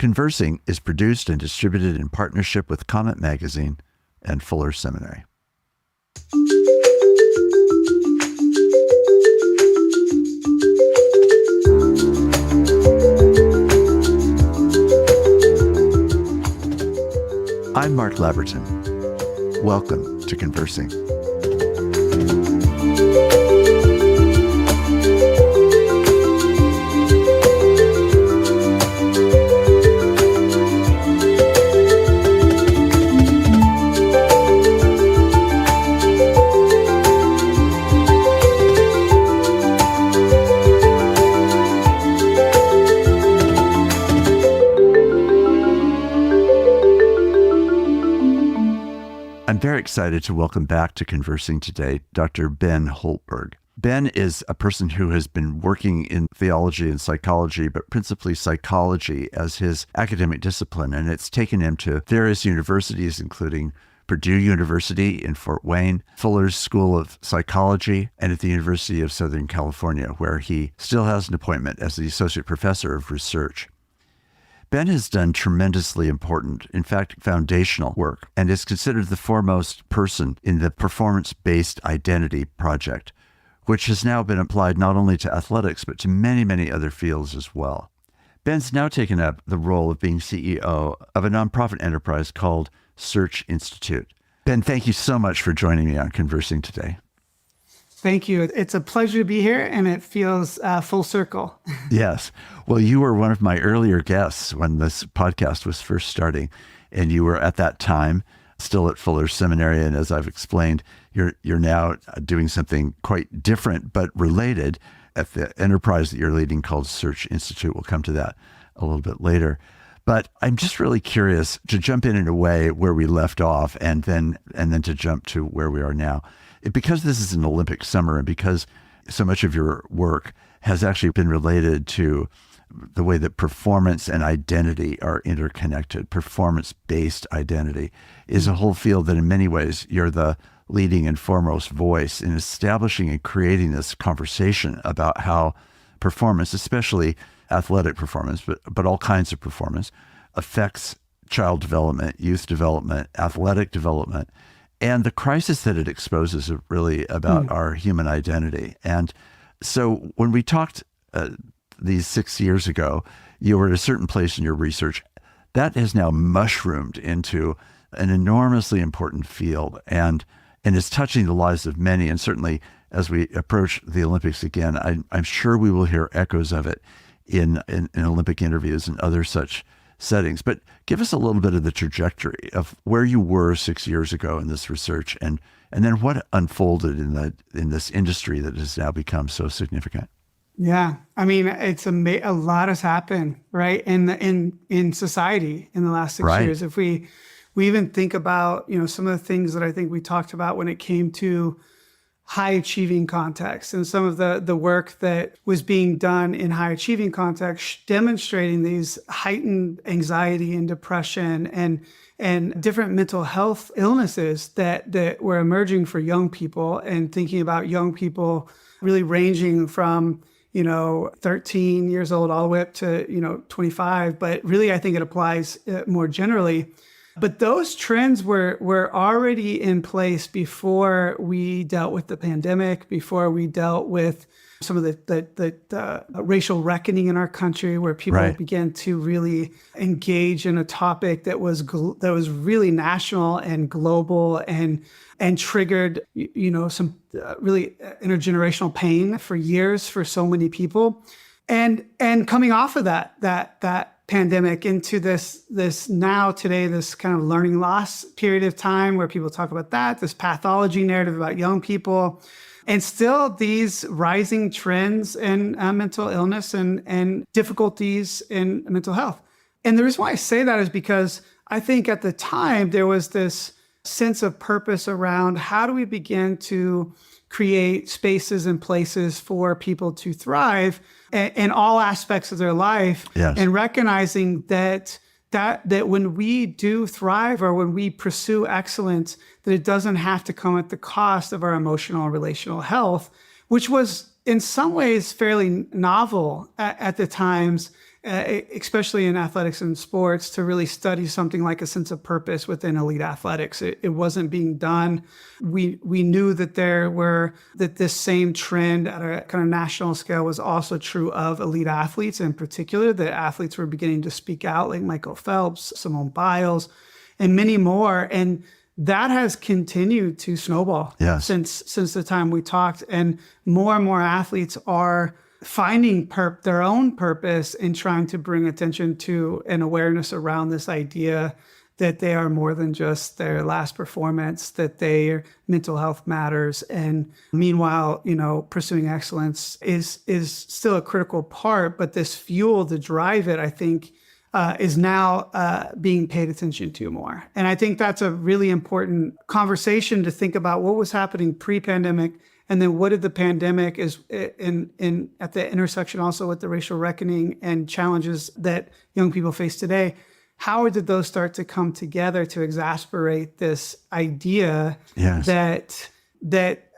Conversing is produced and distributed in partnership with Comet Magazine and Fuller Seminary. I'm Mark Labberton. Welcome to Conversing. I'm very excited to welcome back to Conversing today Dr. Ben Houltberg. Ben is a person who has been working in theology and psychology, but principally psychology as his academic discipline, and it's taken him to various universities, including Purdue University in Fort Wayne, Fuller's School of Psychology, and at the University of Southern California, where he still has an appointment as the Associate Professor of Research. Ben has done tremendously important, in fact, foundational work, and is considered the foremost person in the performance-based identity project, which has now been applied not only to athletics, but to many, many other fields as well. Ben's now taken up the role of being CEO of a nonprofit enterprise called Search Institute. Ben, thank you so much for joining me on Conversing today. Thank you. It's a pleasure to be here, and it feels full circle. Yes. Well, you were one of my earlier guests when this podcast was first starting, and you were at that time still at Fuller Seminary. And as I've explained, you're now doing something quite different but related at the enterprise that you're leading called Search Institute. We'll come to that a little bit later. But I'm just really curious to jump in a way where we left off, and then to jump to where we are now. Because this is an Olympic summer, and because so much of your work has actually been related to the way that performance and identity are interconnected, performance-based identity is a whole field that in many ways you're the leading and foremost voice in establishing and creating this conversation about how performance, especially athletic performance, but all kinds of performance, affects child development, youth development, athletic development, and the crisis that it exposes really about our human identity. And so when we talked these 6 years ago, you were at a certain place in your research. That has now mushroomed into an enormously important field and is touching the lives of many. And certainly as we approach the Olympics again, I'm sure we will hear echoes of it in Olympic interviews and other such settings. But give us a little bit of the trajectory of where you were 6 years ago in this research, and then what unfolded in this industry that has now become so significant. Yeah, I mean, it's a lot has happened, right, in society in the last 6 years. If we even think about some of the things that I think we talked about when it came to high achieving context and some of the work that was being done in high achieving context, demonstrating these heightened anxiety and depression and different mental health illnesses that were emerging for young people, and thinking about young people really ranging from 13 years old all the way up to 25. But really, I think it applies more generally. But those trends were already in place before we dealt with the pandemic, before we dealt with some of the racial reckoning in our country, where people began to really engage in a topic that was really national and global and triggered some really intergenerational pain for years for so many people, and coming off of that pandemic into this kind of learning loss period of time where people talk about this pathology narrative about young people, and still these rising trends in mental illness and difficulties in mental health. And the reason why I say that is because I think at the time there was this sense of purpose around how do we begin to create spaces and places for people to thrive in all aspects of their life, and recognizing that when we do thrive or when we pursue excellence, that it doesn't have to come at the cost of our emotional and relational health, which was in some ways fairly novel at the times, especially in athletics and sports, to really study something like a sense of purpose within elite athletics. It wasn't being done. We knew that that this same trend at a kind of national scale was also true of elite athletes in particular, that athletes were beginning to speak out, like Michael Phelps, Simone Biles, and many more. And that has continued to snowball since the time we talked. And more athletes are finding their own purpose in trying to bring attention to an awareness around this idea that they are more than just their last performance, that their mental health matters. And meanwhile, pursuing excellence is still a critical part, but this fuel to drive it, I think, is now being paid attention to more. And I think that's a really important conversation to think about what was happening pre-pandemic, and then what did the pandemic is in at the intersection also with the racial reckoning and challenges that young people face today. How did those start to come together to exacerbate this idea that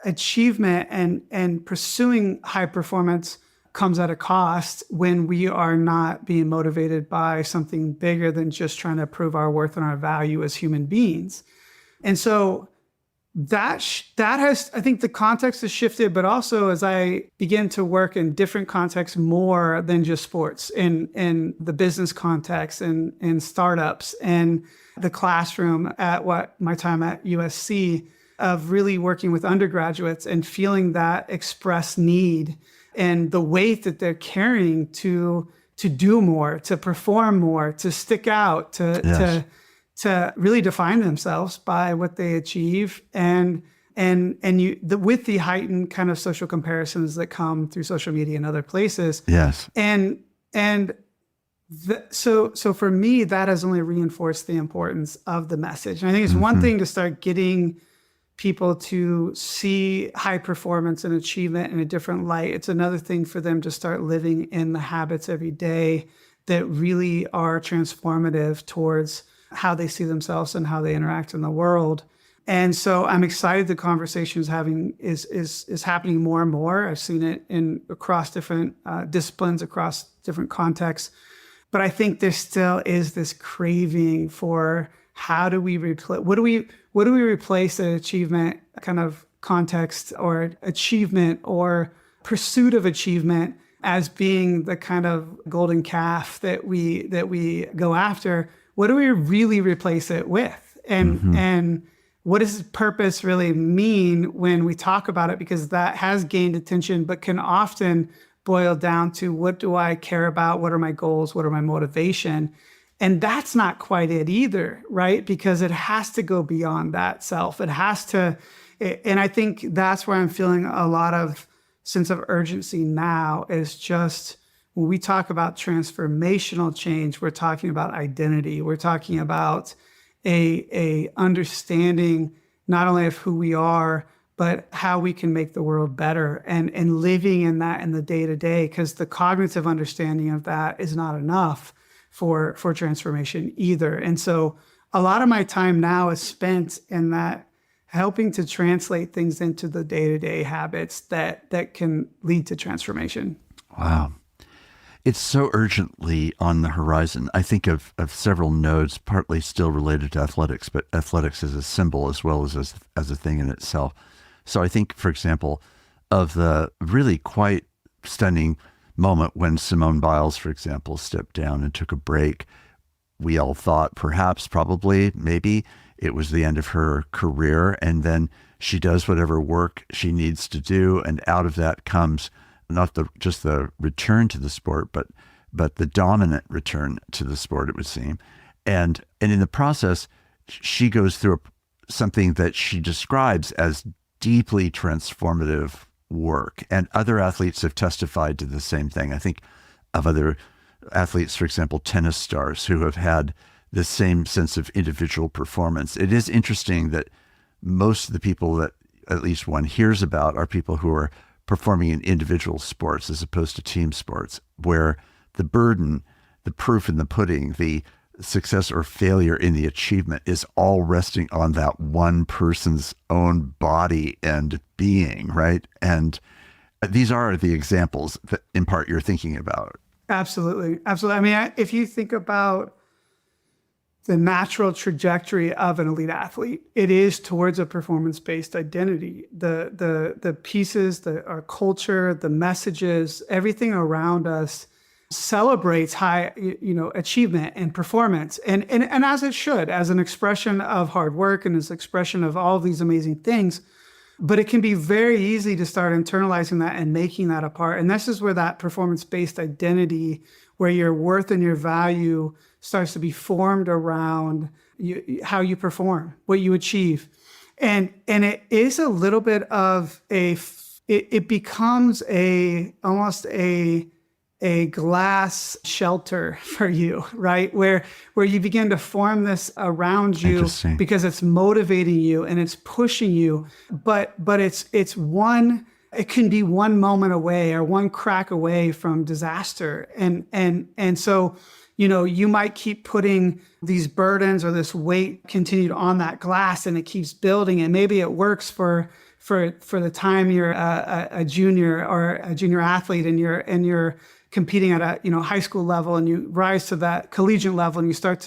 achievement and pursuing high performance comes at a cost when we are not being motivated by something bigger than just trying to prove our worth and our value as human beings? And so that has, I think the context has shifted, but also as I begin to work in different contexts more than just sports, in the business context and in startups and the classroom at my time at USC, of really working with undergraduates and feeling that express need and the weight that they're carrying to do more, to perform more, to stick out, to really define themselves by what they achieve, and with the heightened kind of social comparisons that come through social media and other places. Yes. So for me, that has only reinforced the importance of the message. And I think it's one thing to start getting people to see high performance and achievement in a different light. It's another thing for them to start living in the habits every day that really are transformative towards how they see themselves and how they interact in the world. And so I'm excited the conversation is happening more and more. I've seen it across different disciplines, across different contexts. But I think there still is this craving for how do we replace, what do we replace an achievement kind of context or achievement or pursuit of achievement as being the kind of golden calf that we go after? What do we really replace it with? And what does purpose really mean when we talk about it? Because that has gained attention, but can often boil down to, what do I care about? What are my goals? What are my motivation? And that's not quite it either, right? Because it has to go beyond that self. It has to, and I think that's where I'm feeling a lot of sense of urgency now, is just when we talk about transformational change, we're talking about identity. We're talking about a understanding not only of who we are, but how we can make the world better, and living in that in the day-to-day, because the cognitive understanding of that is not enough for transformation either. And so a lot of my time now is spent in that, helping to translate things into the day-to-day habits that can lead to transformation. Wow. It's so urgently on the horizon. I think of several nodes, partly still related to athletics, but athletics as a symbol as well as a thing in itself. So I think, for example, of the really quite stunning moment when Simone Biles, for example, stepped down and took a break. We all thought probably, maybe it was the end of her career. And then she does whatever work she needs to do. And out of that comes not just the return to the sport, but the dominant return to the sport, it would seem. And in the process, she goes through something that she describes as deeply transformative work. And other athletes have testified to the same thing. I think of other athletes, for example, tennis stars, who have had the same sense of individual performance. It is interesting that most of the people that at least one hears about are people who are performing in individual sports as opposed to team sports, where the burden, the proof in the pudding, the success or failure in the achievement is all resting on that one person's own body and being, right? And these are the examples that in part you're thinking about. Absolutely. Absolutely. I mean, if you think about the natural trajectory of an elite athlete, it is towards a performance-based identity. The pieces, our culture, the messages, everything around us celebrates high, achievement and performance, and as it should, as an expression of hard work and as an expression of all of these amazing things. But it can be very easy to start internalizing that and making that a part. And this is where that performance-based identity, where your worth and your value starts to be formed around how you perform, what you achieve. And it is a little bit of it becomes almost a glass shelter for you, right? Where you begin to form this around you because it's motivating you and it's pushing you. But it can be one moment away or one crack away from disaster. And so, you might keep putting these burdens or this weight continued on that glass, and it keeps building. And maybe it works for the time you're a junior or a junior athlete and you're competing at a high school level, and you rise to that collegiate level and you start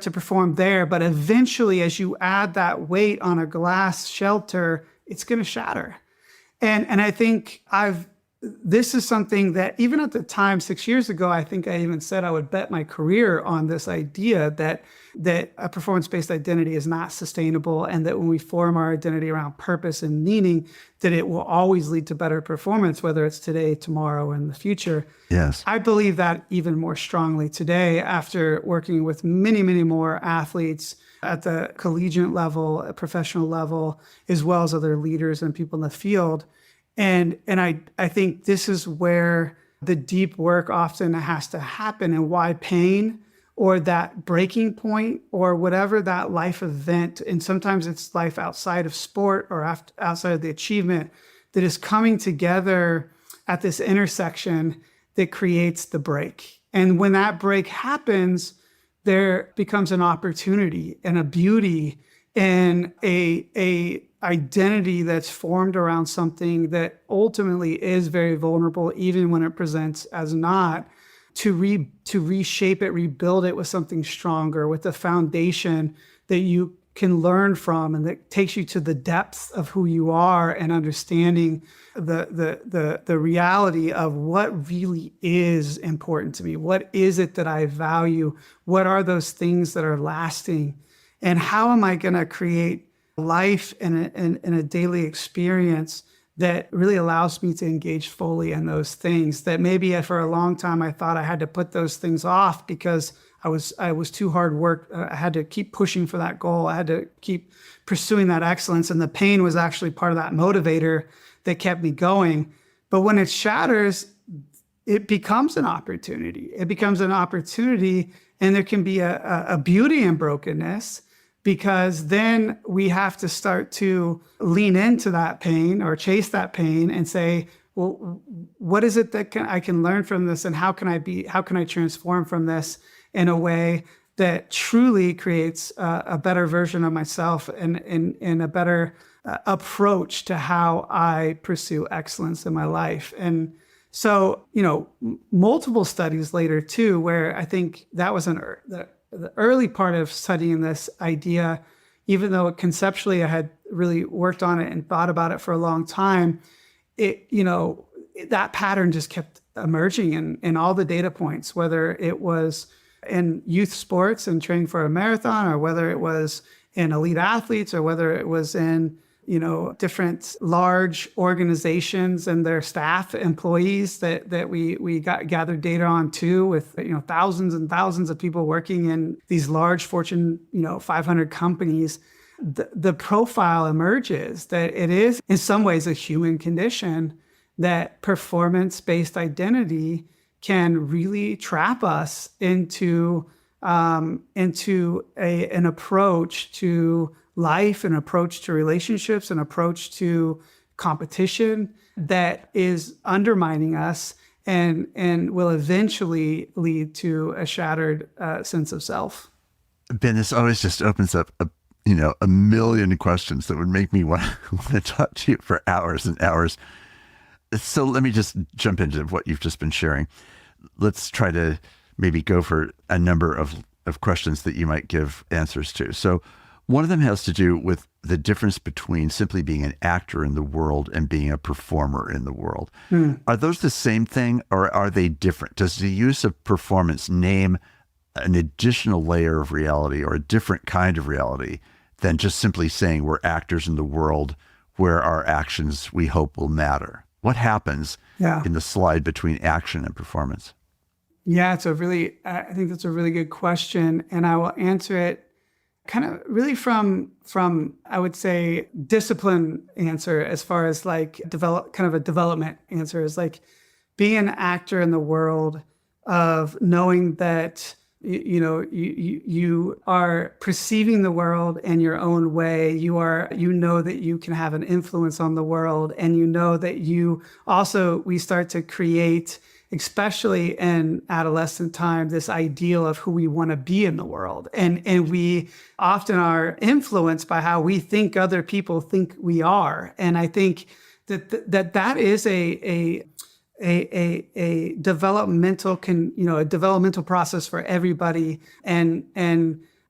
to perform there. But eventually, as you add that weight on a glass shelter, it's going to shatter. And I think this is something that even at the time 6 years ago, I think I even said I would bet my career on this idea that a performance-based identity is not sustainable, and that when we form our identity around purpose and meaning, that it will always lead to better performance, whether it's today, tomorrow, and the future. Yes. I believe that even more strongly today after working with many, many more athletes at the collegiate level, professional level, as well as other leaders and people in the field. And I think this is where the deep work often has to happen, and why pain or that breaking point or whatever that life event, and sometimes it's life outside of sport or outside of the achievement, that is coming together at this intersection that creates the break. And when that break happens, there becomes an opportunity and a beauty and a identity that's formed around something that ultimately is very vulnerable, even when it presents as not, to reshape it, rebuild it with something stronger, with a foundation that you can learn from, and that takes you to the depths of who you are, and understanding the reality of what really is important to me. What is it that I value? What are those things that are lasting? And how am I going to create life and a daily experience that really allows me to engage fully in those things that maybe for a long time I thought I had to put those things off because I was too hard work. I had to keep pushing for that goal. I had to keep pursuing that excellence. And the pain was actually part of that motivator that kept me going. But when it shatters, it becomes an opportunity. It becomes an opportunity, and there can be a beauty in brokenness, because then we have to start to lean into that pain or chase that pain and say, well, what is it that I can learn from this, and how can I transform from this in a way that truly creates a better version of myself and a better approach to how I pursue excellence in my life. And so, multiple studies later too, where I think that was the early part of studying this idea, even though conceptually I had really worked on it and thought about it for a long time, that pattern just kept emerging in all the data points, whether it was in youth sports and training for a marathon, or whether it was in elite athletes, or whether it was in different large organizations and their staff employees that we gathered data on too, with thousands and thousands of people working in these large Fortune 500 companies. The profile emerges that it is in some ways a human condition, that performance-based identity can really trap us into an approach to life, an approach to relationships, an approach to competition that is undermining us and will eventually lead to a shattered sense of self. Ben, this always just opens up a million questions that would make me want to talk to you for hours and hours. So let me just jump into what you've just been sharing. let's try to maybe go for a number of questions that you might give answers to. So one of them has to do with the difference between simply being an actor in the world and being a performer in the world. Are those the same thing, or are they different? Does the use of performance name an additional layer of reality or a different kind of reality than just simply saying we're actors in the world where our actions we hope will matter? What happens in the slide between action and performance? Yeah, I think that's a really good question. And I will answer it kind of really from I would say discipline answer, as far as like kind of a development answer, is like being an actor in the world of knowing that you are perceiving the world in your own way. You know that you can have an influence on the world, and you know that we start to create, especially in adolescent time, this ideal of who we want to be in the world. And we often are influenced by how we think other people think we are. And I think that is a developmental a developmental process for everybody, and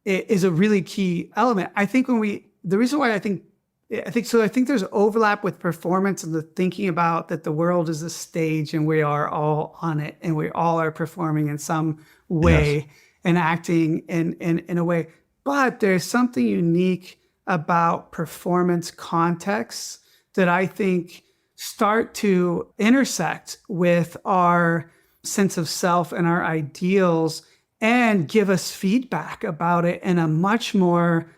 it is a really key element. I think the reason why I think there's overlap with performance and the thinking about that the world is a stage and we are all on it and we all are performing in some way and acting in a way. But there's something unique about performance contexts that I think start to intersect with our sense of self and our ideals and give us feedback about it in a much more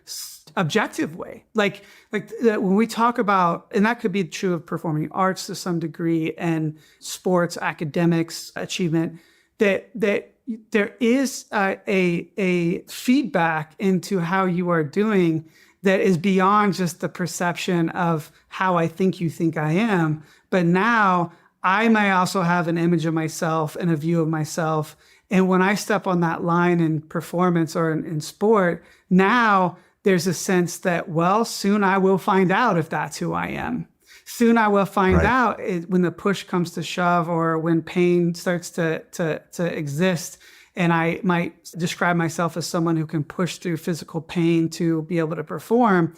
objective way. Like when we talk about, and that could be true of performing arts to some degree and sports, academics, achievement, that there is a feedback into how you are doing that is beyond just the perception of how I think you think I am. But now I may also have an image of myself and a view of myself. And when I step on that line in performance or in sport, now there's a sense that, well, soon I will find out if that's who I am. Soon I will find out when the push comes to shove, or when pain starts to exist. And I might describe myself as someone who can push through physical pain to be able to perform.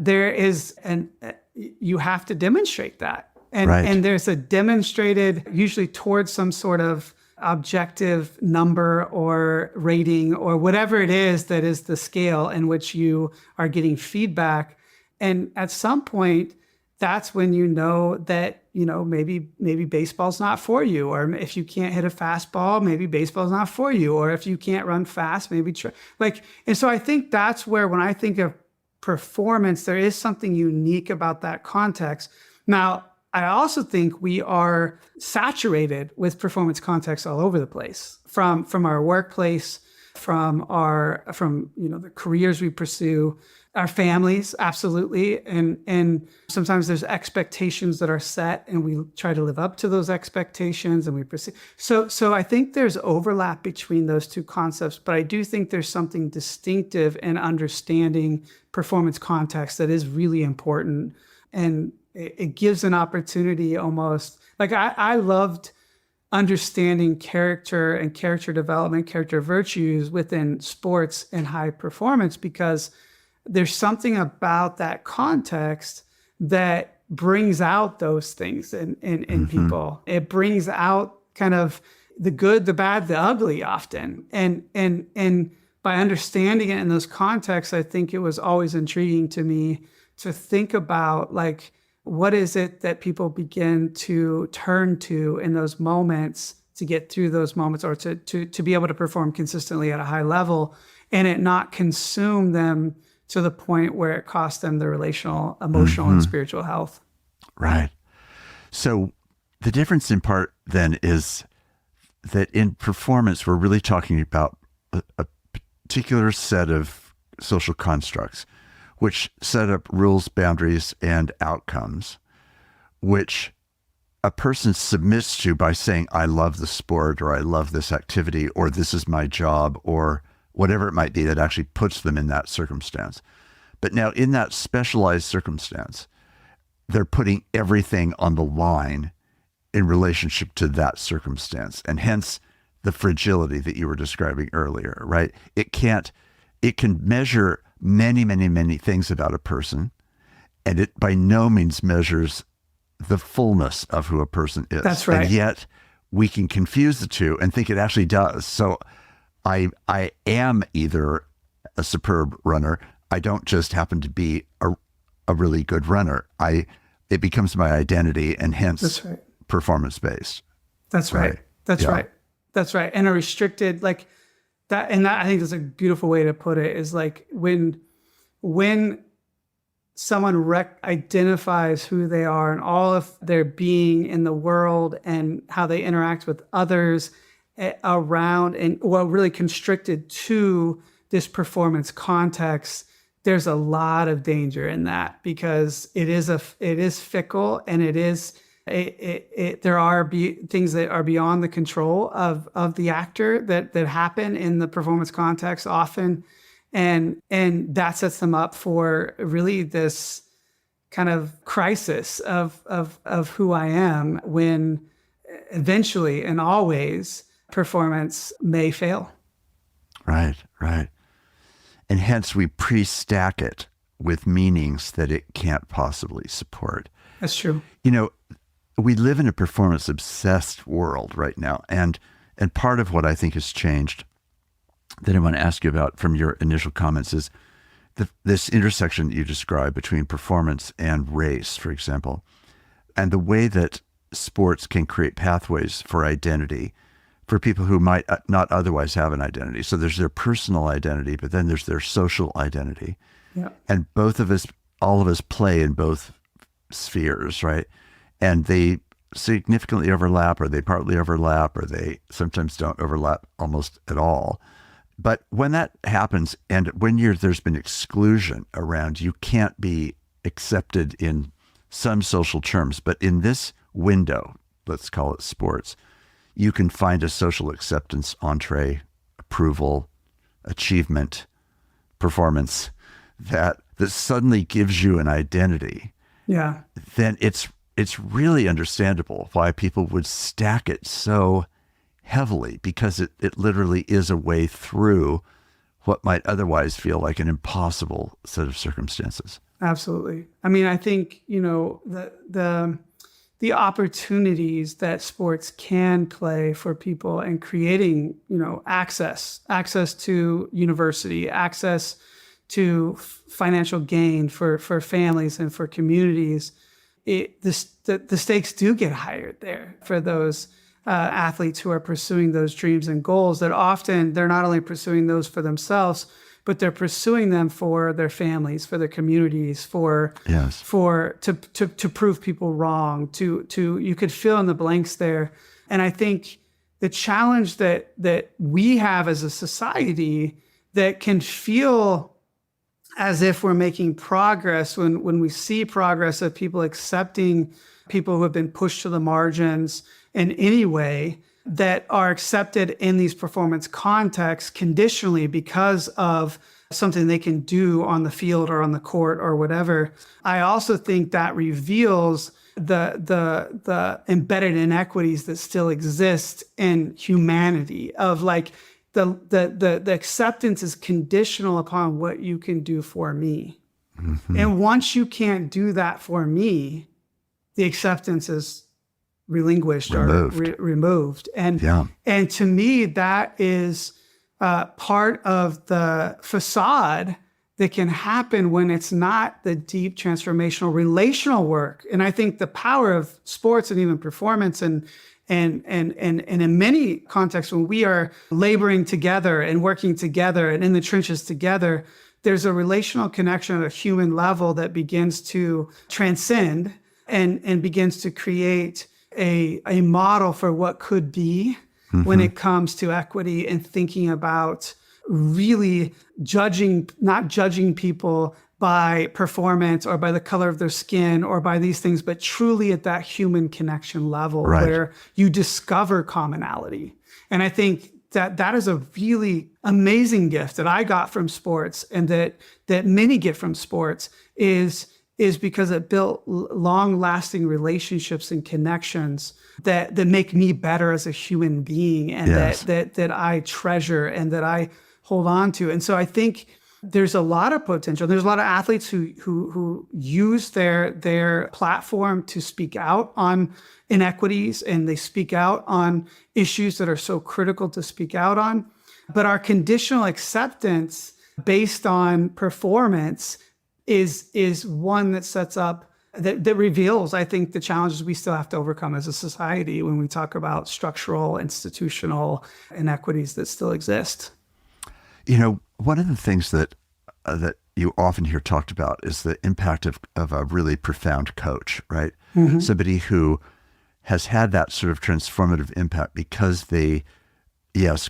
You have to demonstrate that. And there's a demonstrated, usually towards some sort of objective number or rating or whatever it is that is the scale in which you are getting feedback. And at some point, that's when you know that, maybe baseball's not for you. Or if you can't hit a fastball, maybe baseball's not for you. Or if you can't run fast, maybe and so I think that's where, when I think of performance, there is something unique about that context. Now, I also think we are saturated with performance contexts all over the place, from our workplace, from the careers we pursue, our families, absolutely. And sometimes there's expectations that are set and we try to live up to those expectations and we pursue. So I think there's overlap between those two concepts, but I do think there's something distinctive in understanding performance context that is really important. And it gives an opportunity almost, like I loved understanding character and character development, character virtues within sports and high performance, because there's something about that context that brings out those things in people. It brings out kind of the good, the bad, the ugly often. And by understanding it in those contexts, I think it was always intriguing to me to think about, like, what is it that people begin to turn to in those moments to get through those moments, or to be able to perform consistently at a high level, and it not consume them to the point where it costs them their relational, emotional, and spiritual health. Right. So the difference in part then is that in performance, we're really talking about a particular set of social constructs, which set up rules, boundaries, and outcomes, which a person submits to by saying, I love the sport, or I love this activity, or this is my job, or whatever it might be that actually puts them in that circumstance. But now in that specialized circumstance, they're putting everything on the line in relationship to that circumstance. And hence the fragility that you were describing earlier, right? It can measure many, many, many things about a person, and it by no means measures the fullness of who a person is. That's right. And yet we can confuse the two and think it actually does. So I am either a superb runner. I don't just happen to be a really good runner. It becomes my identity, and hence performance-based. That's right. That's right. That's right. And a restricted like that. And that, I think, is a beautiful way to put it, is like when someone identifies who they are and all of their being in the world and how they interact with others around, and really constricted to this performance context, there's a lot of danger in that, because it is fickle, and there are things that are beyond the control of the actor that happen in the performance context often, and that sets them up for really this kind of crisis of who I am, when eventually and always performance may fail. Right. And hence we pre-stack it with meanings that it can't possibly support. That's true. We live in a performance-obsessed world right now. And part of what I think has changed that I want to ask you about from your initial comments is this intersection you described between performance and race, for example, and the way that sports can create pathways for identity for people who might not otherwise have an identity. So there's their personal identity, but then there's their social identity. Yeah. And all of us play in both spheres, right? And they significantly overlap, or they partly overlap, or they sometimes don't overlap almost at all. But when that happens, and when there's been exclusion around, you can't be accepted in some social terms, but in this window, let's call it sports, you can find a social acceptance, entree, approval, achievement, performance that suddenly gives you an identity. Yeah. Then it's really understandable why people would stack it so heavily, because it literally is a way through what might otherwise feel like an impossible set of circumstances. Absolutely. I mean, I think, the opportunities that sports can play for people and creating, access to university, access to financial gain for families and for communities, the stakes do get higher there for those athletes who are pursuing those dreams and goals, that often they're not only pursuing those for themselves, but they're pursuing them for their families, for their communities, to prove people wrong, to you could fill in the blanks there. And I think the challenge that we have as a society that can feel as if we're making progress when we see progress of people accepting people who have been pushed to the margins in any way, that are accepted in these performance contexts conditionally because of something they can do on the field or on the court or whatever. I also think that reveals the embedded inequities that still exist in humanity, of like the acceptance is conditional upon what you can do for me. Mm-hmm. And once you can't do that for me, the acceptance is relinquished or removed. And to me, that is part of the facade that can happen when it's not the deep transformational relational work. And I think the power of sports and even performance and in many contexts, when we are laboring together and working together and in the trenches together, there's a relational connection at a human level that begins to transcend and begins to create a model for what could be when it comes to equity, and thinking about really not judging people by performance or by the color of their skin or by these things, but truly at that human connection level, right, where you discover commonality. And I think that is a really amazing gift that I got from sports, and that many get from sports, is is because it built long-lasting relationships and connections that make me better as a human being, and that I treasure and that I hold on to. And so I think there's a lot of potential. There's a lot of athletes who use their platform to speak out on inequities, and they speak out on issues that are so critical to speak out on. But our conditional acceptance based on performance is one that sets up, that reveals, I think, the challenges we still have to overcome as a society when we talk about structural, institutional inequities that still exist. One of the things that you often hear talked about is the impact of a really profound coach, right? Mm-hmm. Somebody who has had that sort of transformative impact because they,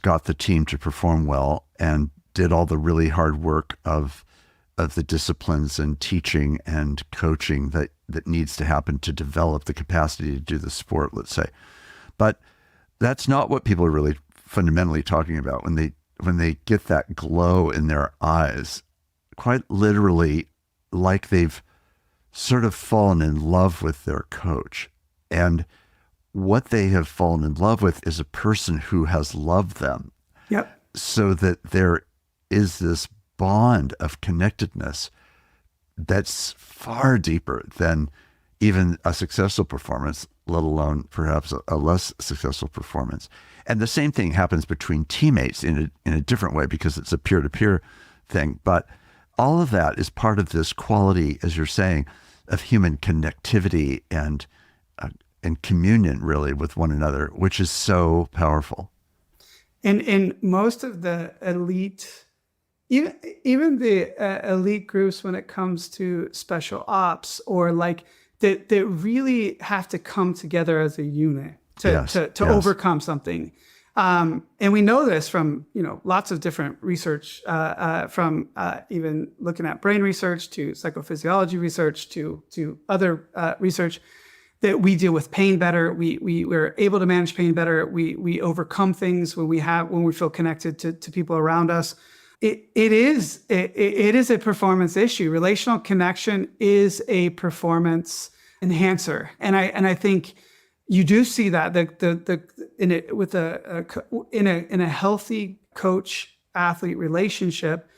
got the team to perform well and did all the really hard work of the disciplines and teaching and coaching that needs to happen to develop the capacity to do the sport, let's say. But that's not what people are really fundamentally talking about when they get that glow in their eyes, quite literally, like they've sort of fallen in love with their coach. And what they have fallen in love with is a person who has loved them. Yep. So that there is this bond of connectedness that's far deeper than even a successful performance, let alone perhaps a less successful performance. And the same thing happens between teammates in a different way because it's a peer-to-peer thing. But all of that is part of this quality, as you're saying, of human connectivity and communion, really, with one another, which is so powerful. And in most of the elite, even the elite groups, when it comes to special ops or like that really have to come together as a unit to overcome something. And we know this from, lots of different research, from even looking at brain research to psychophysiology research to other research, that we deal with pain better. We're able to manage pain better. We overcome things when we feel connected to people around us. It is a performance issue. Relational connection is a performance enhancer, and I think you do see that in a healthy coach athlete relationship.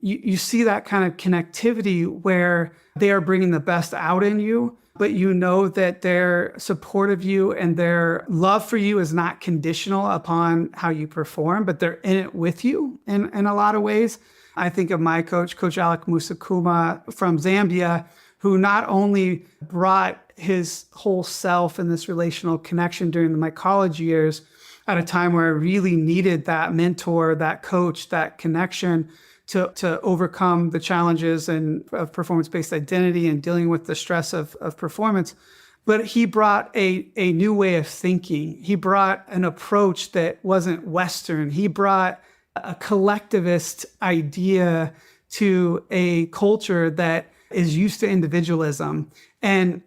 You see that kind of connectivity where they are bringing the best out in you, but you know that their support of you and their love for you is not conditional upon how you perform, but they're in it with you in a lot of ways. I think of my coach, Coach Alec Musakuma from Zambia, who not only brought his whole self in this relational connection during my college years at a time where I really needed that mentor, that coach, that connection, to overcome the challenges of performance-based identity and dealing with the stress of performance. But he brought a new way of thinking. He brought an approach that wasn't Western. He brought a collectivist idea to a culture that is used to individualism. And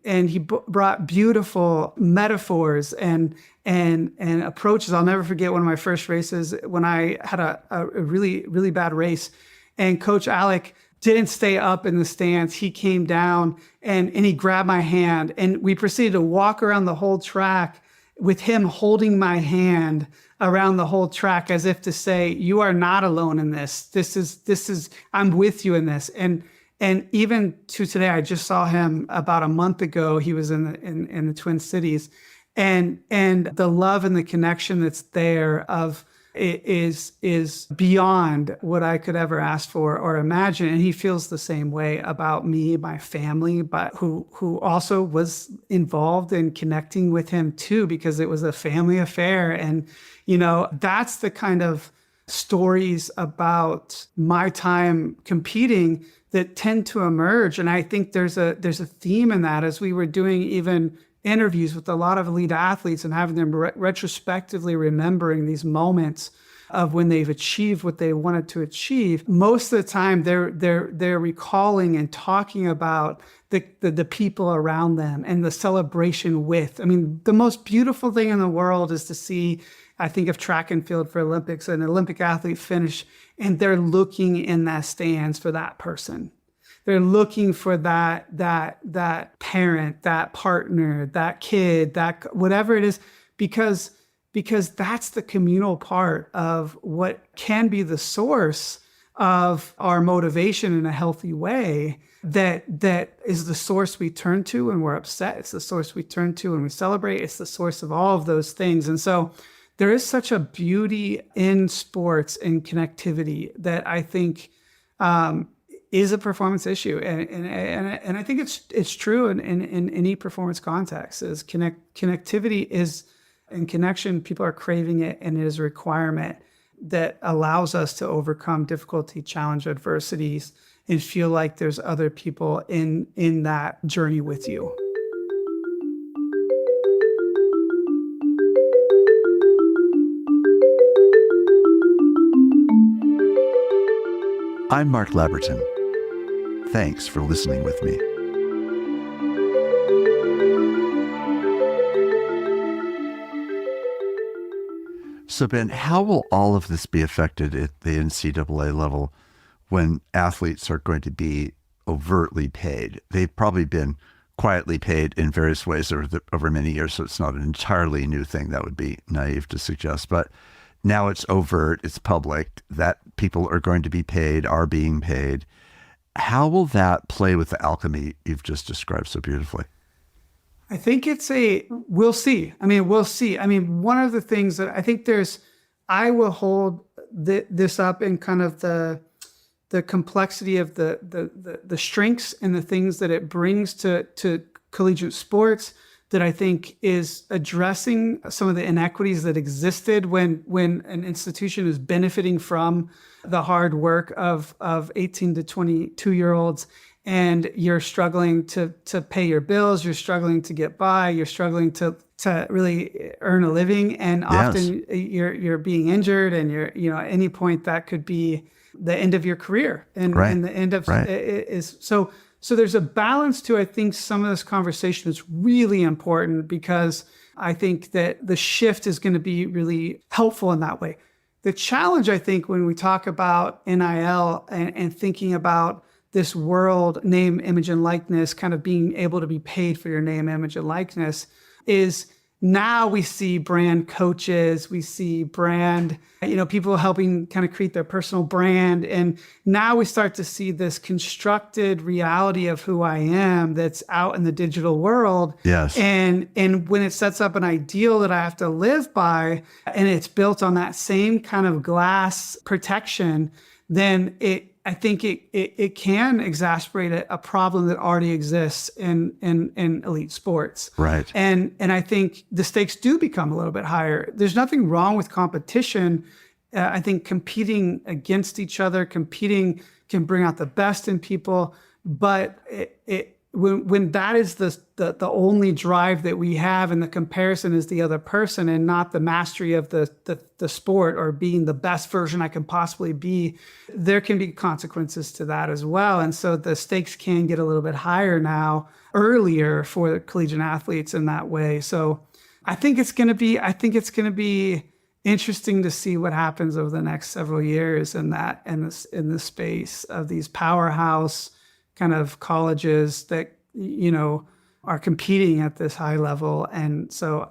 he brought beautiful metaphors and approaches. I'll never forget one of my first races when I had a really, really bad race, and Coach Alec didn't stay up in the stands. He came down and he grabbed my hand, and we proceeded to walk around the whole track with him holding my hand around the whole track as if to say, you are not alone in this. This is, I'm with you in this. And even to today, I just saw him about a month ago. He was in the Twin Cities, and the love and the connection that's there is beyond what I could ever ask for or imagine. And he feels the same way about me, my family, but who also was involved in connecting with him too, because it was a family affair. And that's the kind of stories about my time competing that tend to emerge. And I think there's a theme in that, as we were doing even interviews with a lot of elite athletes and having them retrospectively remembering these moments of when they've achieved what they wanted to achieve. Most of the time they're recalling and talking about the people around them and the celebration with. I mean, the most beautiful thing in the world is to see, I think of track and field for Olympics, an Olympic athlete finish, and they're looking in that stands for that person. They're looking for that parent, that partner, that kid, that whatever it is, because that's the communal part of what can be the source of our motivation in a healthy way, that is the source we turn to when we're upset. It's the source we turn to when we celebrate. It's the source of all of those things. And so there is such a beauty in sports and connectivity that I think is a performance issue. And I think it's true in any performance context. Is connectivity is, and connection, people are craving it, and it is a requirement that allows us to overcome difficulty, challenge, adversities, and feel like there's other people in that journey with you. I'm Mark Labberton. Thanks for listening with me. So Ben, how will all of this be affected at the NCAA level when athletes are going to be overtly paid? They've probably been quietly paid in various ways over many years, so it's not an entirely new thing. That would be naive to suggest. But now it's overt, it's public, that people are going to be paid, are being paid. How will that play with the alchemy you've just described so beautifully? I think we'll see. We'll see. One of the things that I think I will hold this up in kind of the complexity of the strengths and the things that it brings to collegiate sports, that I think is addressing some of the inequities that existed when an institution is benefiting from the hard work of 18 to 22-year-olds, and you're struggling to pay your bills, you're struggling to get by, you're struggling to really earn a living, and often you're being injured, and at any point that could be the end of your career, and the end of is so. So there's a balance to, I think, some of this conversation is really important, because I think that the shift is going to be really helpful in that way. The challenge, I think, when we talk about NIL and thinking about this world, name, image, and likeness, kind of being able to be paid for your name, image, and likeness, is now we see brand coaches, we see brand, people helping kind of create their personal brand. And now we start to see this constructed reality of who I am that's out in the digital world. Yes. And when it sets up an ideal that I have to live by, and it's built on that same kind of glass protection, then I think it can exacerbate a problem that already exists in elite sports. Right. And I think the stakes do become a little bit higher. There's nothing wrong with competition. I think competing against each other, competing can bring out the best in people. But when that is the only drive that we have, and the comparison is the other person and not the mastery of the sport or being the best version I can possibly be, there can be consequences to that as well. And so the stakes can get a little bit higher now, earlier, for the collegiate athletes in that way. So I think it's going to be interesting to see what happens over the next several years in the space of these powerhouse kind of colleges that, are competing at this high level. And so,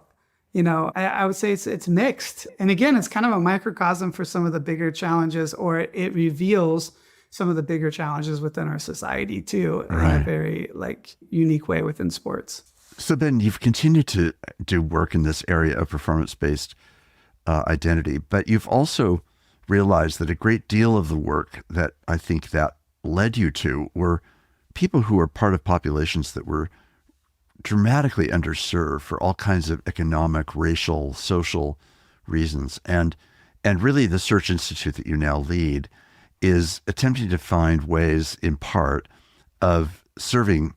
I would say it's mixed. And again, it's kind of a microcosm for some of the bigger challenges, or it reveals some of the bigger challenges within our society too, in a very unique way within sports. So Ben, you've continued to do work in this area of performance-based identity, but you've also realized that a great deal of the work that I think that led you to were people who were part of populations that were dramatically underserved for all kinds of economic, racial, social reasons. And really the Search Institute that you now lead is attempting to find ways, in part, of serving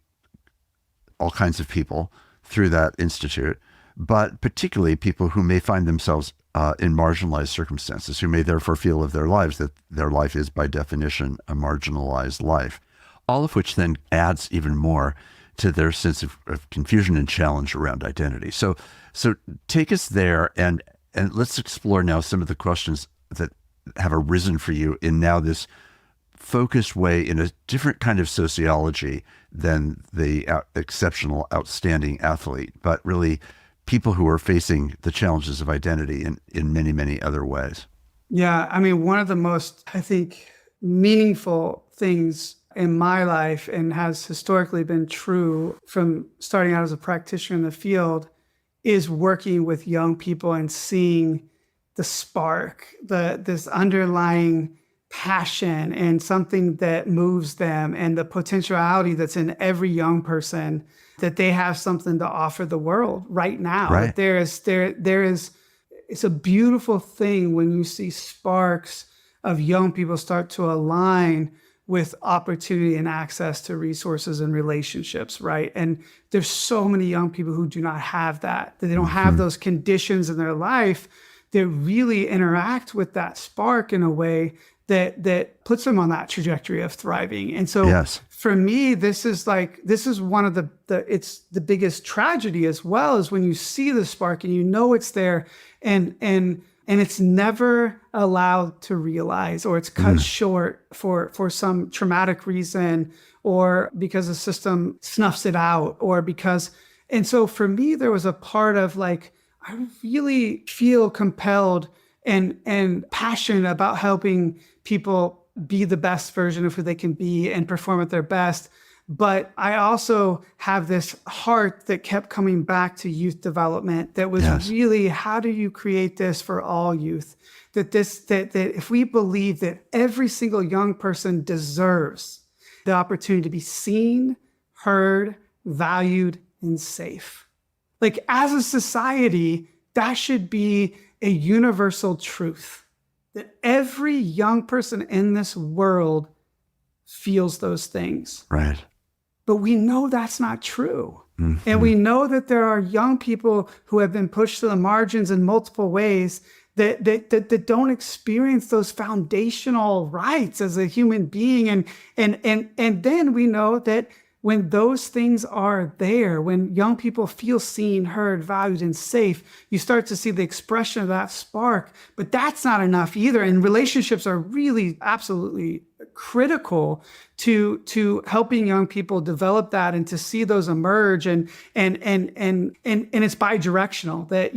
all kinds of people through that institute, but particularly people who may find themselves in marginalized circumstances, who may therefore feel of their lives that their life is by definition a marginalized life, all of which then adds even more to their sense of confusion and challenge around identity. So take us there, and let's explore now some of the questions that have arisen for you in now this focused way in a different kind of sociology than the exceptional, outstanding athlete, but really people who are facing the challenges of identity in many, many other ways. Yeah. I mean, one of the most, I think, meaningful things in my life, and has historically been true from starting out as a practitioner in the field, is working with young people and seeing the spark, this underlying passion and something that moves them, and the potentiality that's in every young person, that they have something to offer the world right now. Right. That there is, it's a beautiful thing when you see sparks of young people start to align with opportunity and access to resources and relationships, right? And there's so many young people who do not have that they don't have those conditions in their life that really interact with that spark in a way that puts them on that trajectory of thriving. And so for me, this is one of it's the biggest tragedy as well, is when you see the spark and you know it's there, and it's never allowed to realize, or it's cut short for some traumatic reason, or because the system snuffs it out, and so for me, there was a part of like, I really feel compelled and passionate about helping people be the best version of who they can be and perform at their best. But I also have this heart that kept coming back to youth development, that was really, how do you create this for all youth? That if we believe that every single young person deserves the opportunity to be seen, heard, valued, and safe. Like, as a society, that should be a universal truth, that every young person in this world feels those things. Right. But we know that's not true. And we know that there are young people who have been pushed to the margins in multiple ways that don't experience those foundational rights as a human being. And then we know that when those things are there, when young people feel seen, heard, valued, and safe, you start to see the expression of that spark. But that's not enough either. And relationships are really absolutely critical to helping young people develop that and to see those emerge. And it's bi-directional, that,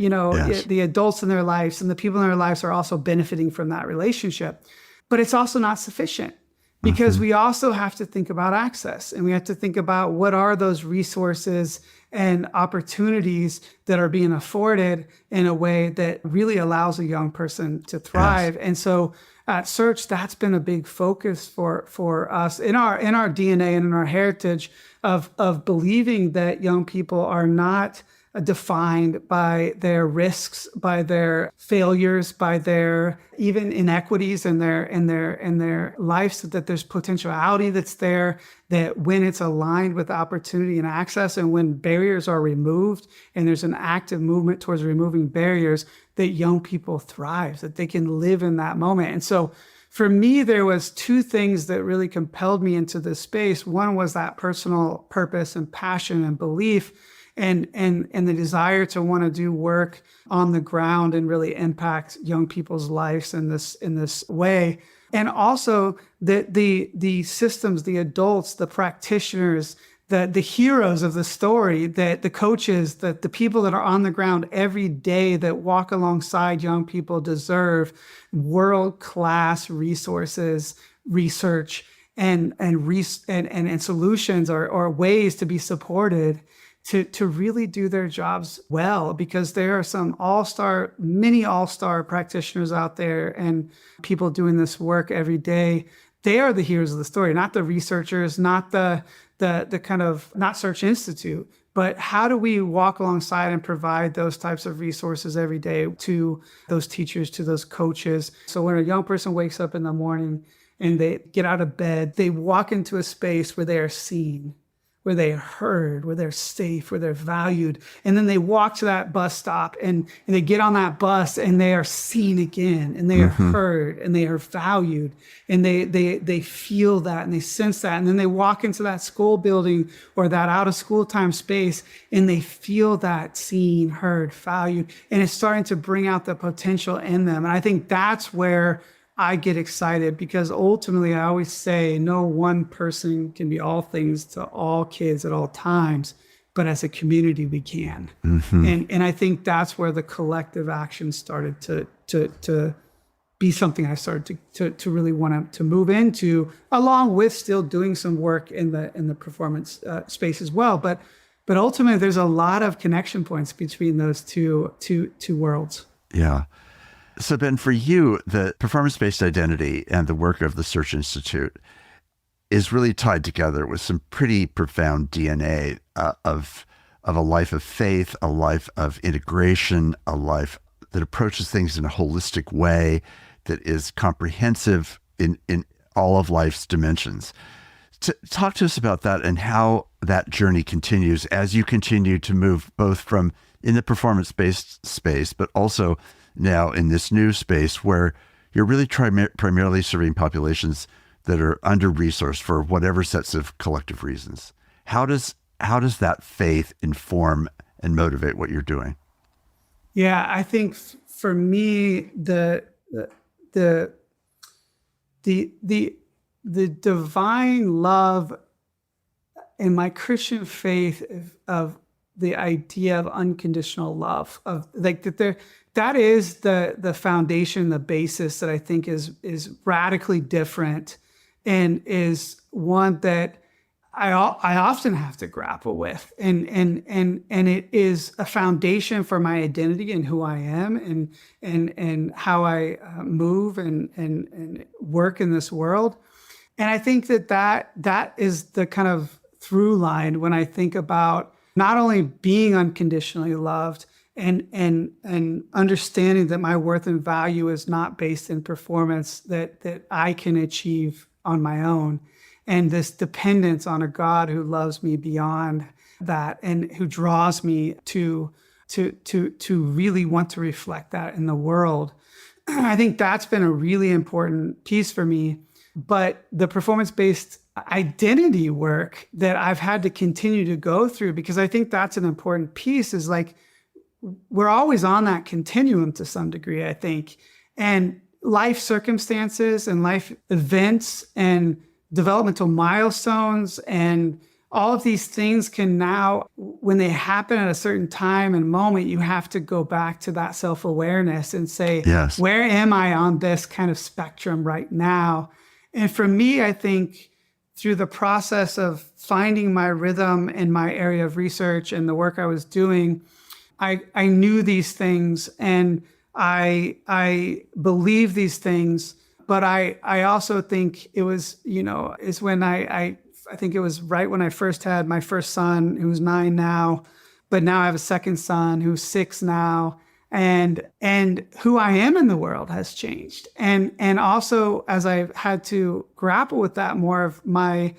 the adults in their lives and the people in their lives are also benefiting from that relationship. But it's also not sufficient, because we also have to think about access, and we have to think about what are those resources and opportunities that are being afforded in a way that really allows a young person to thrive. And so at Search, that's been a big focus for us in our DNA and in our heritage of believing that young people are not defined by their risks, by their failures, by their even inequities in their lives, that there's potentiality that's there, that when it's aligned with opportunity and access, and when barriers are removed and there's an active movement towards removing barriers, that young people thrive, that they can live in that moment. And so for me, there was two things that really compelled me into this space. One was that personal purpose and passion and belief, and the desire to want to do work on the ground and really impact young people's lives in this way. And also the systems, the adults, the practitioners, the heroes of the story, that the coaches, that the people that are on the ground every day that walk alongside young people deserve world-class resources, research, and solutions or ways to be supported to really do their jobs well, because there are some many all-star practitioners out there and people doing this work every day. They are the heroes of the story, not the researchers, not the kind of, not Search Institute, but how do we walk alongside and provide those types of resources every day to those teachers, to those coaches? So when a young person wakes up in the morning and they get out of bed, they walk into a space where they are seen, where they are heard, where they're safe, where they're valued. And then they walk to that bus stop and they get on that bus and they are seen again, and they are heard, and they are valued, and they feel that and they sense that. And then they walk into that school building or that out of school time space and they feel that seen, heard, valued, and it's starting to bring out the potential in them. And I think that's where I get excited because ultimately I always say no one person can be all things to all kids at all times, but as a community we can. And I think that's where the collective action started to be something I started to really want to move into, along with still doing some work in the performance space as well. But ultimately, there's a lot of connection points between those two worlds. Yeah. So Ben, for you, the performance-based identity and the work of the Search Institute is really tied together with some pretty profound DNA of a life of faith, a life of integration, a life that approaches things in a holistic way, that is comprehensive in all of life's dimensions. Talk to us about that and how that journey continues as you continue to move both from in the performance-based space, but also now in this new space where you're really primarily serving populations that are under-resourced for whatever sets of collective reasons. How does that faith inform and motivate what you're doing? Yeah, I think for me, the divine love and my Christian faith of the idea of unconditional love, of like that is the foundation, the basis that I think is radically different and is one that I often have to grapple with, and it is a foundation for my identity and who I am and how I move and work in this world. And I think that is the kind of through line when I think about not only being unconditionally loved and understanding that my worth and value is not based in performance that I can achieve on my own, and this dependence on a God who loves me beyond that and who draws me to really want to reflect that in the world. I think that's been a really important piece for me. But the performance-based identity work that I've had to continue to go through, because I think that's an important piece, is like we're always on that continuum to some degree, I think. And life circumstances and life events and developmental milestones and all of these things can now, when they happen at a certain time and moment, you have to go back to that self-awareness and say, yes, where am I on this kind of spectrum right now? And for me, I think through the process of finding my rhythm in my area of research and the work I was doing, I knew these things and I believe these things. But I also think it was, is when I think it was right when I first had my first son, who's 9 now, but now I have a second son who's 6 now. And who I am in the world has changed. And also as I've had to grapple with that more of my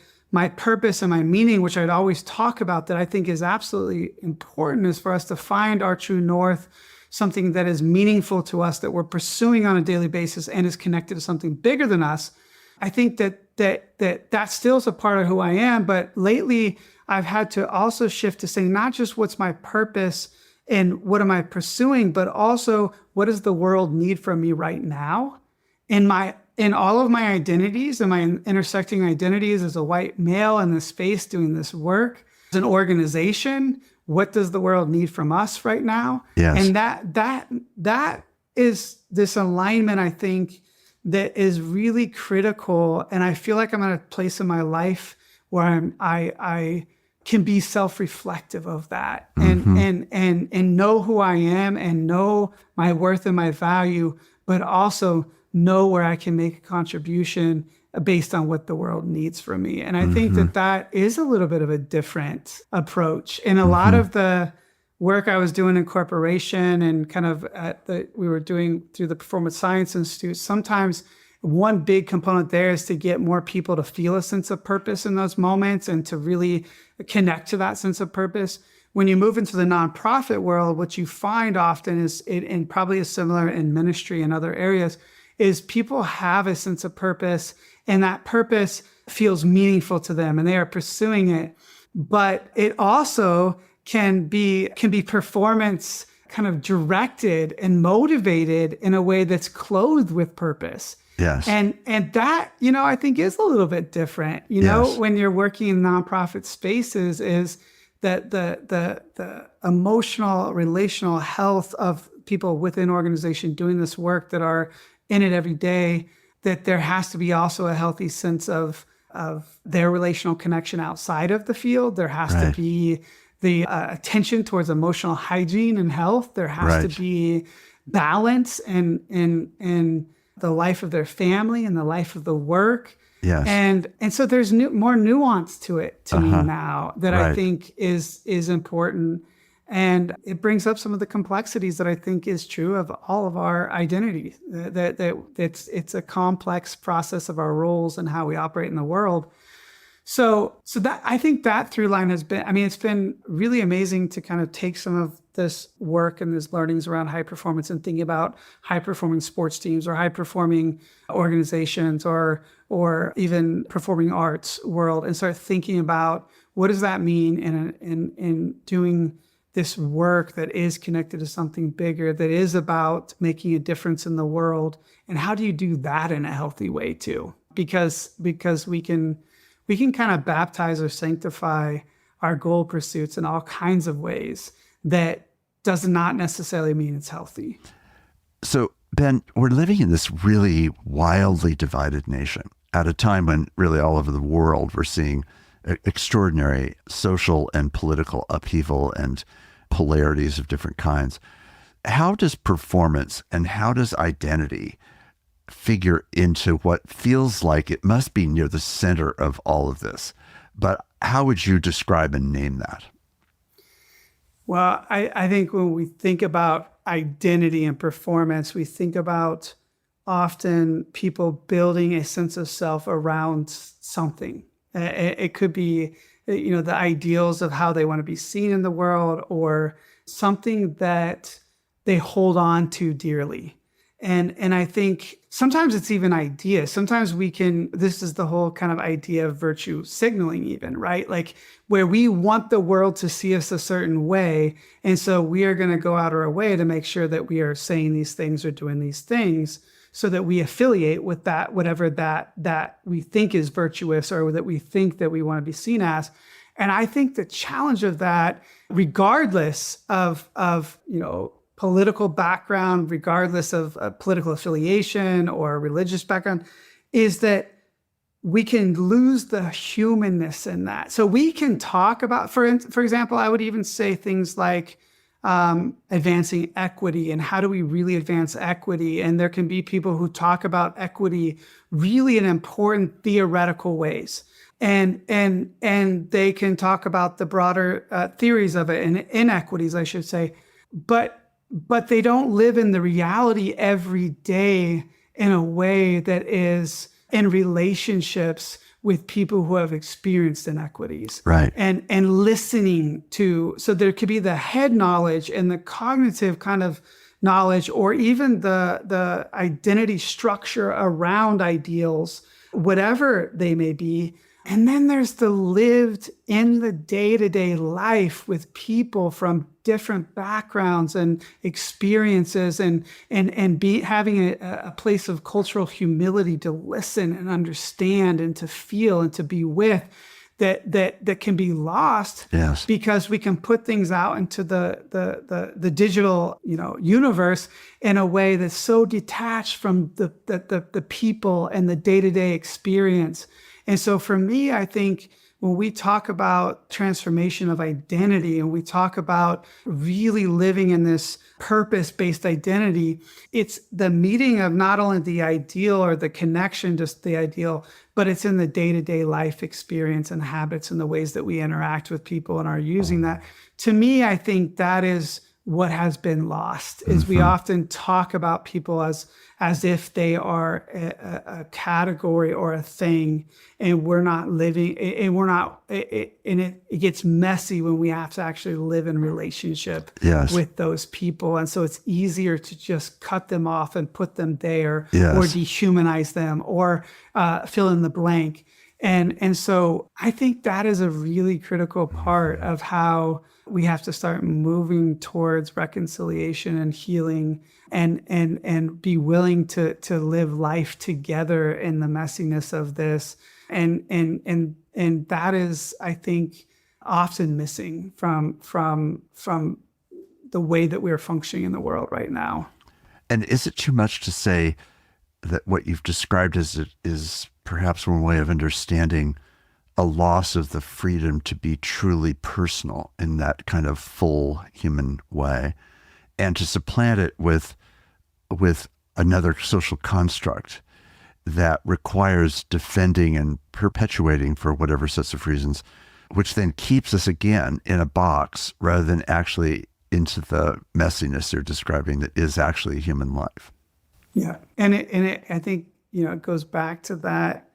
purpose and my meaning, which I'd always talk about, that I think is absolutely important, is for us to find our true north, something that is meaningful to us, that we're pursuing on a daily basis and is connected to something bigger than us. I think that still is a part of who I am. But lately I've had to also shift to saying not just what's my purpose and what am I pursuing, but also what does the world need from me right now? In all of my identities and my intersecting identities as a white male in this space doing this work, as an organization, what does the world need from us right now? Yes. And that is this alignment, I think, that is really critical. And I feel like I'm at a place in my life where I can be self-reflective of that and know who I am and know my worth and my value, but also know where I can make a contribution based on what the world needs from me. And I think that is a little bit of a different approach. And a lot of the work I was doing in corporation and kind of we were doing through the Performance Science Institute, sometimes one big component there is to get more people to feel a sense of purpose in those moments and to really connect to that sense of purpose. When you move into the nonprofit world, what you find often is, and probably is similar in ministry and other areas, is people have a sense of purpose and that purpose feels meaningful to them and they are pursuing it. But it also can be performance kind of directed and motivated in a way that's clothed with purpose. Yes. And that, I think is a little bit different, Yes. when you're working in nonprofit spaces, is that the emotional, relational health of people within organization doing this work that are in it every day, that there has to be also a healthy sense of their relational connection outside of the field. There has to Right. be the attention towards emotional hygiene and health. There has to Right. be balance in the life of their family and the life of the work. Yes. And so there's more nuance to it to me now that I Right. think is important. And it brings up some of the complexities that I think is true of all of our identities. That it's a complex process of our roles and how we operate in the world. So that, I think that through line has been, it's been really amazing to kind of take some of this work and these learnings around high performance and thinking about high performing sports teams or high performing organizations or even performing arts world, and start thinking about what does that mean in doing this work that is connected to something bigger, that is about making a difference in the world. And how do you do that in a healthy way too? Because we can kind of baptize or sanctify our goal pursuits in all kinds of ways that does not necessarily mean it's healthy. So, Ben, we're living in this really wildly divided nation at a time when really all over the world we're seeing extraordinary social and political upheaval and polarities of different kinds. How does performance and how does identity figure into what feels like it must be near the center of all of this? But how would you describe and name that? Well, I think when we think about identity and performance, we think about often people building a sense of self around something. It could be, the ideals of how they want to be seen in the world, or something that they hold on to dearly. And I think sometimes it's even ideas. Sometimes this is the whole kind of idea of virtue signaling even, right? Like where we want the world to see us a certain way. And so we are going to go out of our way to make sure that we are saying these things or doing these things so that we affiliate with that, whatever that we think is virtuous or that we think that we want to be seen as. And I think the challenge of that, regardless of political background, regardless of political affiliation or religious background, is that we can lose the humanness in that. So we can talk about, for example, I would even say things like advancing equity and how do we really advance equity. And there can be people who talk about equity really in important theoretical ways. And they can talk about the broader theories of it and inequities, I should say. But they don't live in the reality every day in a way that is in relationships with people who have experienced inequities. Right. And listening to, so there could be the head knowledge and the cognitive kind of knowledge, or even the identity structure around ideals, whatever they may be. And then there's the lived in the day-to-day life with people from different backgrounds and experiences, and having a place of cultural humility to listen and understand and to feel and to be with, that can be lost. Yes. Because we can put things out into the digital universe in a way that's so detached from the people and the day-to-day experience. And so for me, I think when we talk about transformation of identity and we talk about really living in this purpose-based identity, it's the meeting of not only the ideal or the connection, just the ideal, but it's in the day-to-day life experience and habits and the ways that we interact with people and are using that. To me, I think that is what has been lost, is we often talk about people as if they are a category or a thing, and we're not living, and we're not, and it gets messy when we have to actually live in relationship Yes. with those people. And so it's easier to just cut them off and put them there, Yes. or dehumanize them, or fill in the blank. And so I think that is a really critical part of how we have to start moving towards reconciliation and healing, and be willing to live life together in the messiness of this. And that is, I think, often missing from the way that we're functioning in the world right now. And is it too much to say that what you've described is perhaps one way of understanding a loss of the freedom to be truly personal in that kind of full human way, and to supplant it with another social construct that requires defending and perpetuating for whatever sets of reasons, which then keeps us again in a box rather than actually into the messiness you're describing that is actually human life. Yeah. And I think, it goes back to that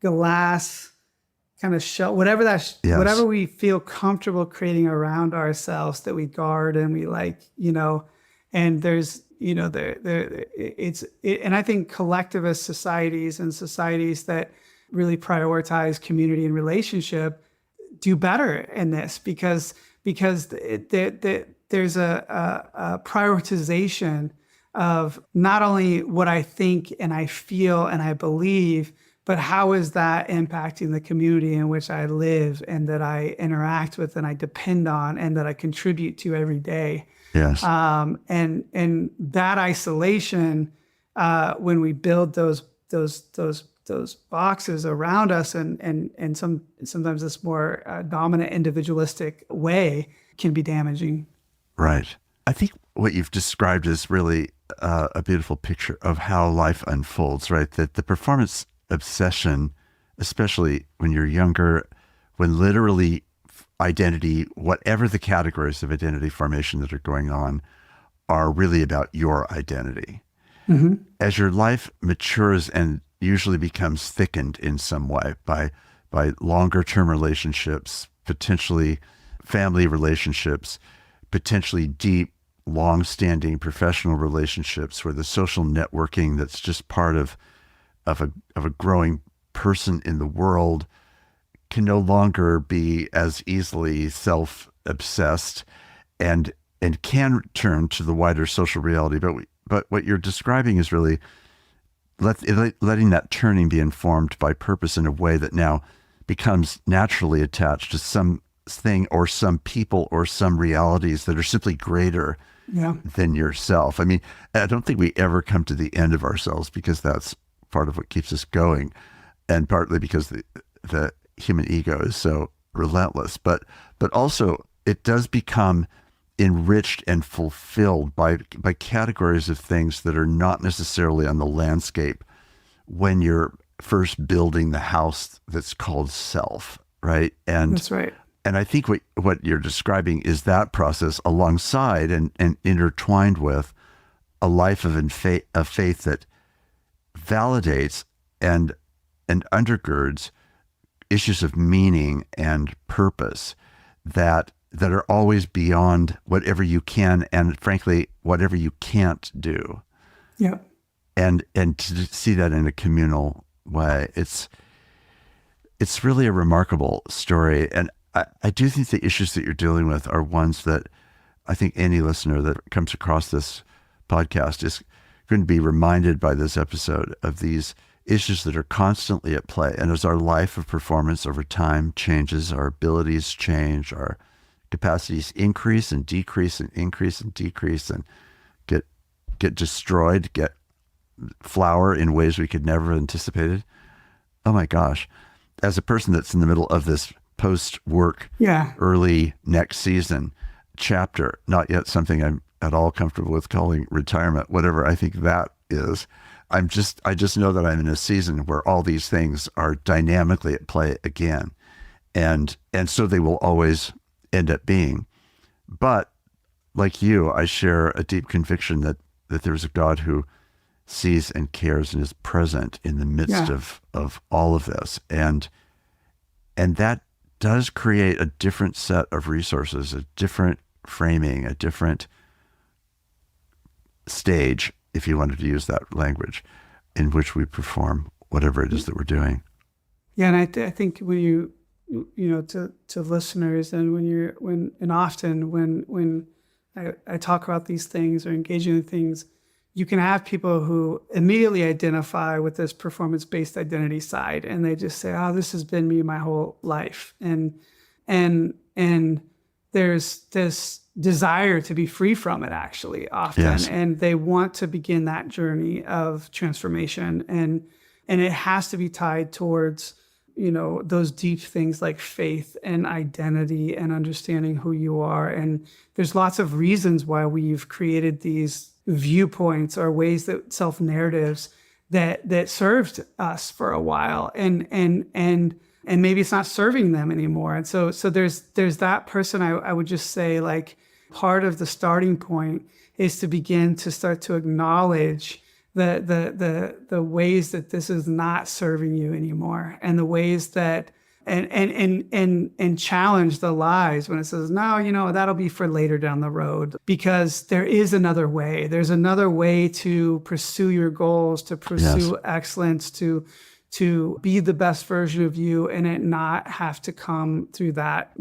glass kind of shell, whatever whatever we feel comfortable creating around ourselves that we guard and we and there's, and I think collectivist societies and societies that really prioritize community and relationship do better in this because there's a prioritization of not only what I think and I feel and I believe, but how is that impacting the community in which I live and that I interact with and I depend on and that I contribute to every day. Yes. And that isolation, when we build those boxes around us and sometimes this more dominant individualistic way can be damaging. Right. I think what you've described is really a beautiful picture of how life unfolds, right? That the performance obsession, especially when you're younger, when literally identity, whatever the categories of identity formation that are going on, are really about your identity. Mm-hmm. As your life matures and usually becomes thickened in some way by longer term relationships, potentially family relationships, potentially deep, long-standing professional relationships where the social networking that's just part of a growing person in the world can no longer be as easily self-obsessed and can turn to the wider social reality. But what you're describing is really letting that turning be informed by purpose in a way that now becomes naturally attached to some thing or some people or some realities that are simply greater than yourself. I mean, I don't think we ever come to the end of ourselves because that's part of what keeps us going, and partly because the human ego is so relentless. But also it does become enriched and fulfilled by categories of things that are not necessarily on the landscape when you're first building the house that's called self, right? And that's right. And I think what you're describing is that process alongside and intertwined with a life of faith that validates and undergirds issues of meaning and purpose that are always beyond whatever you can and frankly whatever you can't do. Yeah. And to see that in a communal way, it's really a remarkable story. And I do think the issues that you're dealing with are ones that I think any listener that comes across this podcast is going to be reminded by this episode of these issues that are constantly at play. And as our life of performance over time changes, our abilities change, our capacities increase and decrease and increase and decrease and get destroyed, get flower in ways we could never have anticipated. Oh my gosh. As a person that's in the middle of this post-work, early next season chapter, not yet something I'm at all comfortable with calling retirement, whatever I think that is. I just know that I'm in a season where all these things are dynamically at play again. And so they will always end up being. But like you, I share a deep conviction that there's a God who sees and cares and is present in the midst of all of this. And that does create a different set of resources, a different framing, a different stage, if you wanted to use that language, in which we perform whatever it is that we're doing. Yeah, and I think when you to listeners, and when I talk about these things or engage in things, you can have people who immediately identify with this performance-based identity side, and they just say, "Oh, this has been me my whole life," and there's this desire to be free from it, actually, often. Yes. And they want to begin that journey of transformation. And it has to be tied towards, those deep things like faith and identity and understanding who you are. And there's lots of reasons why we've created these viewpoints or ways that self-narratives that served us for a while. And maybe it's not serving them anymore. And so there's that person. I would just say, like, part of the starting point is to begin to start to acknowledge the ways that this is not serving you anymore, and the ways that and challenge the lies when it says, no, that'll be for later down the road, because there is another way. There's another way to pursue your goals, to pursue excellence, to be the best version of you, and it not have to come through that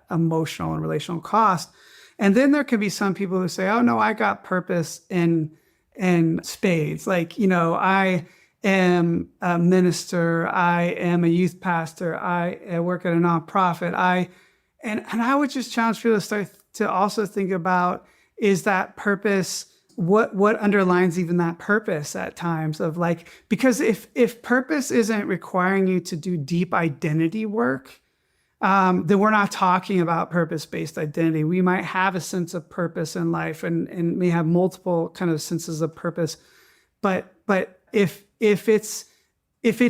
emotional and relational cost. And then there can be some people who say, "Oh no, I got purpose in spades. Like, I am a minister, I am a youth pastor, I work at a nonprofit." And I would just challenge people to start to also think about, is that purpose, what underlines even that purpose at times of, like, because if purpose isn't requiring you to do deep identity work, then we're not talking about purpose-based identity. We might have a sense of purpose in life and may have multiple kind of senses of purpose, but if it's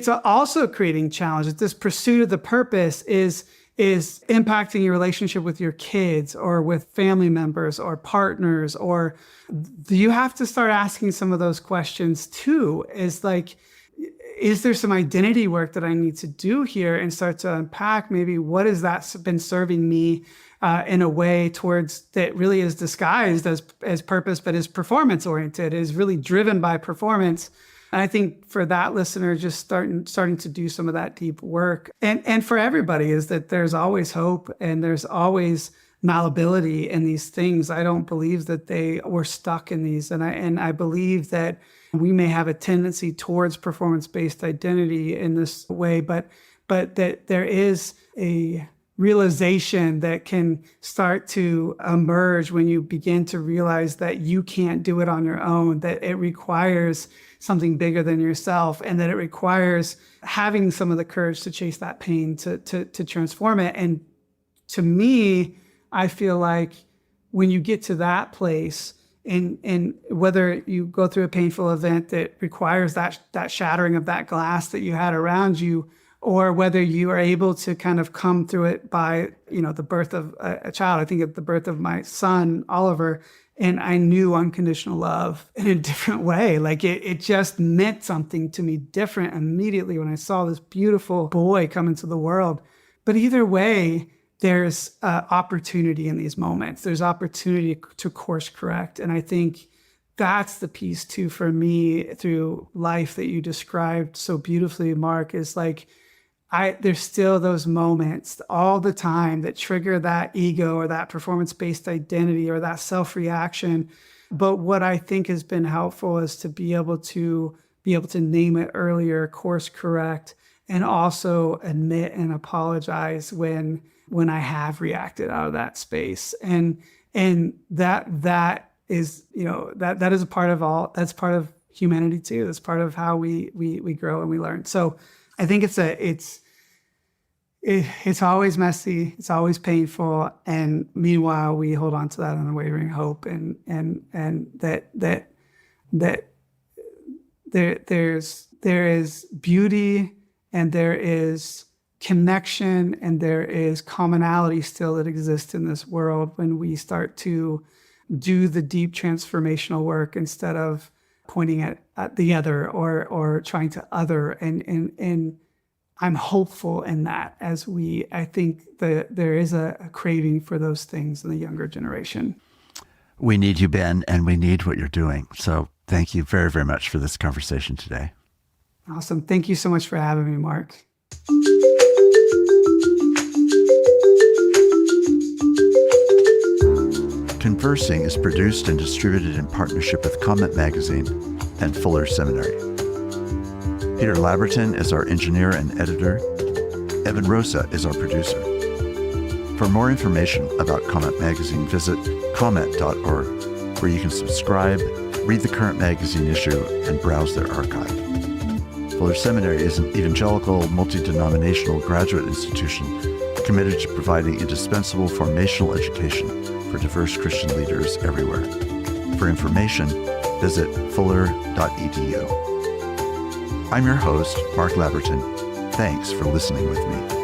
also creating challenges, this pursuit of the purpose is impacting your relationship with your kids or with family members or partners, or you have to start asking some of those questions too. Is like, is there some identity work that I need to do here, and start to unpack maybe what has that been serving me in a way towards that really is disguised as purpose, but is performance oriented, is really driven by performance. And I think for that listener, just starting to do some of that deep work, and for everybody, is that there's always hope and there's always malleability in these things. I don't believe that we're stuck in these, and I believe that we may have a tendency towards performance-based identity in this way, but that there is a realization that can start to emerge when you begin to realize that you can't do it on your own, that it requires something bigger than yourself, and that it requires having some of the courage to chase that pain, to transform it. And to me, I feel like when you get to that place, and whether you go through a painful event that requires that shattering of that glass that you had around you, or whether you are able to kind of come through it by, the birth of a child. I think at the birth of my son, Oliver, and I knew unconditional love in a different way. Like it just meant something to me different immediately when I saw this beautiful boy come into the world. But either way, there's opportunity in these moments. There's opportunity to course correct. And I think that's the piece too for me through life that you described so beautifully, Mark, is like, there's still those moments all the time that trigger that ego or that performance-based identity or that self-reaction. But what I think has been helpful is to be able to name it earlier, course correct, and also admit and apologize when I have reacted out of that space. And that is, that is a part of that's part of humanity too. That's part of how we grow and we learn. So I think it's always messy, it's always painful, and meanwhile we hold on to that unwavering hope, and that there is beauty, and there is connection, and there is commonality still that exists in this world when we start to do the deep transformational work instead of pointing at the other or trying to other. And I'm hopeful in that, I think that there is a craving for those things in the younger generation. We need you, Ben, and we need what you're doing. So thank you very, very much for this conversation today. Awesome. Thank you so much for having me, Mark. Conversing is produced and distributed in partnership with Comment Magazine and Fuller Seminary. Peter Labberton is our engineer and editor. Evan Rosa is our producer. For more information about Comment Magazine, visit comment.org, where you can subscribe, read the current magazine issue, and browse their archive. Fuller Seminary is an evangelical, multi-denominational graduate institution committed to providing indispensable formational education for diverse Christian leaders everywhere. For information, visit fuller.edu. I'm your host, Mark Labberton. Thanks for listening with me.